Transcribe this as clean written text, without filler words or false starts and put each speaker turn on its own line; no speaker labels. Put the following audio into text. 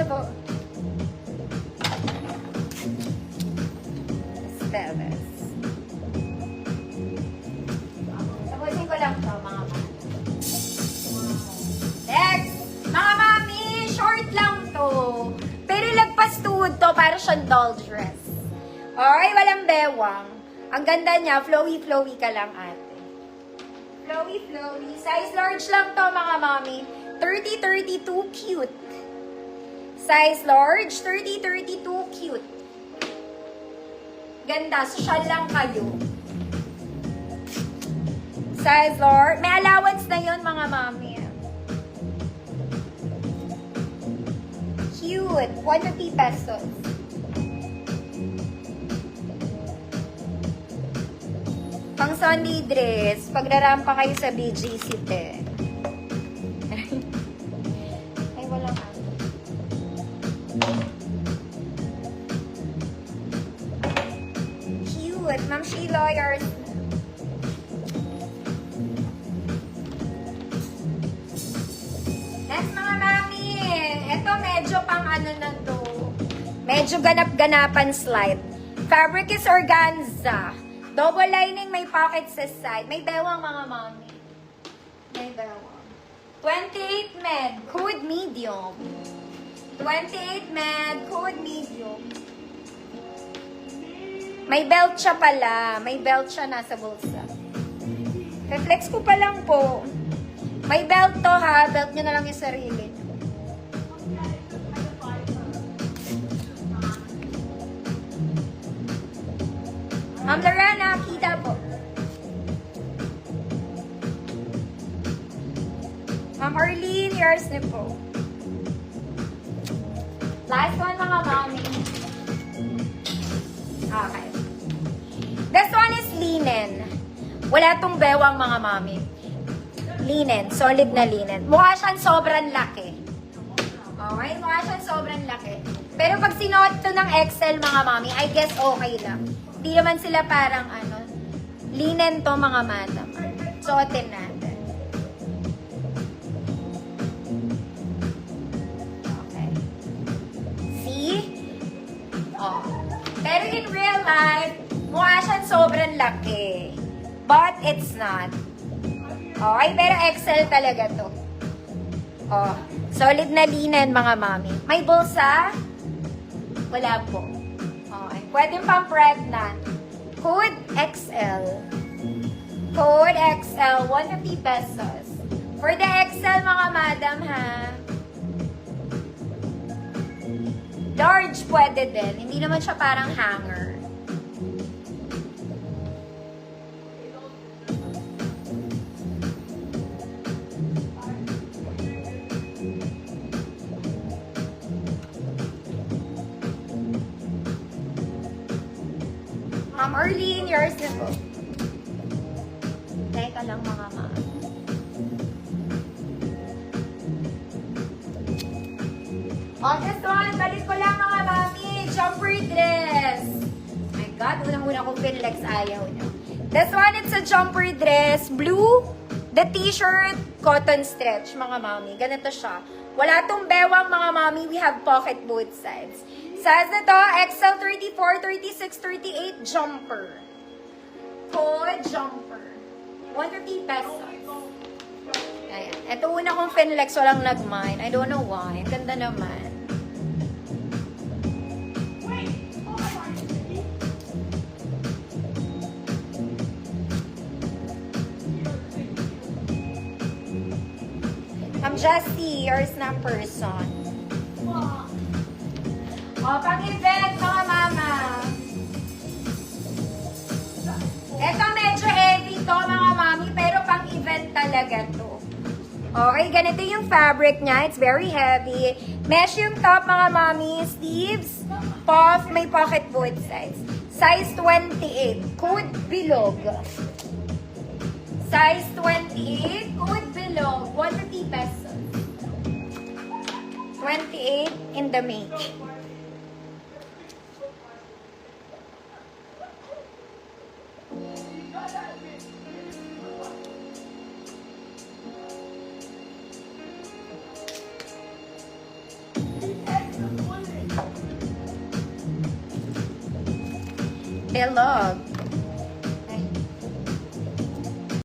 po. Esteves. Tapusin ko lang to, mga mami. Next! Mga mami, short lang to. Pero lagpas tuhod to, para siyang doll dress. Okay, walang bewang. Ang ganda niya, flowy-flowy ka lang, ate. Flowy-flowy. Size large lang to, mga mami. 30-32, cute. Size large, 30-32, cute. Ganda, social lang kayo. Size large. May allowance na yun, mga mami. Cute. 150 pesos. Pang Sunday dress. Pagrarampa kayo sa BGC, te. Ay, walang ano. Cute. Ma'am Sheila, yours. Next, mga mami. Ito, medyo pang ano na to. Medyo ganap-ganapan slide. Fabric is organza. Double lining, may pocket sa side. May bewang, mga mami. May bewang. 28 med, code medium. 28 med, code medium. May belt siya pala. May belt siya nasa bulsa. Reflex ko pa lang po. May belt to, ha. Belt nyo na lang yung sarili. Ma'am Lorena, kita po. Ma'am Arlene, yours na po. Last one, mga mami. Okay. This one is linen. Wala tong bewang, mga mami. Linen, solid na linen. Mukha siyang sobrang laki. Okay, mukha siyang sobrang laki. Pero pag sinuot to ng XL, mga mami, I guess okay lang. Hindi naman sila parang ano, linen to, mga madam. Suotin natin. Okay. See? Oh. Pero in real life, mukha siyang sobrang laki. But it's not. Okay, pero XL talaga to. Oh. Solid na linen, mga mami. May bulsa? Wala po. Okay. Pwede pang pregnant. Code XL. Code XL. 150 pesos. For the XL, mga madam, ha? Large pwede din. Hindi naman siya parang hanger. Ma'am Arlene, yours na po. Teka lang, mga ma'am. On this one, balik ko lang, mga mami. Jumper dress. My God, unang-una kong pinlex, ayaw nyo. This one, it's a jumper dress. Blue, the t-shirt, cotton stretch, mga mami. Ganito siya. Wala tong bewang, mga mami. We have pocket both sides. Size na to, XL 34, 36, 38, jumper. Code jumper. 150 pesos. Ayan. Ito una kong finlex, walang nag-mine. I don't know why. Ang ganda naman. I'm Jessie, yours na person. O, pag-event, mga mama. Ito medyo heavy to, mga mami, pero pang-event talaga to. Okay, ganito yung fabric niya. It's very heavy. Mesh yung top, mga mami. Sleeves, puff, may pocket both sides. Size 28, code bilog. Size 28, code bilog. 150 pesos. 28 in the make. Hello.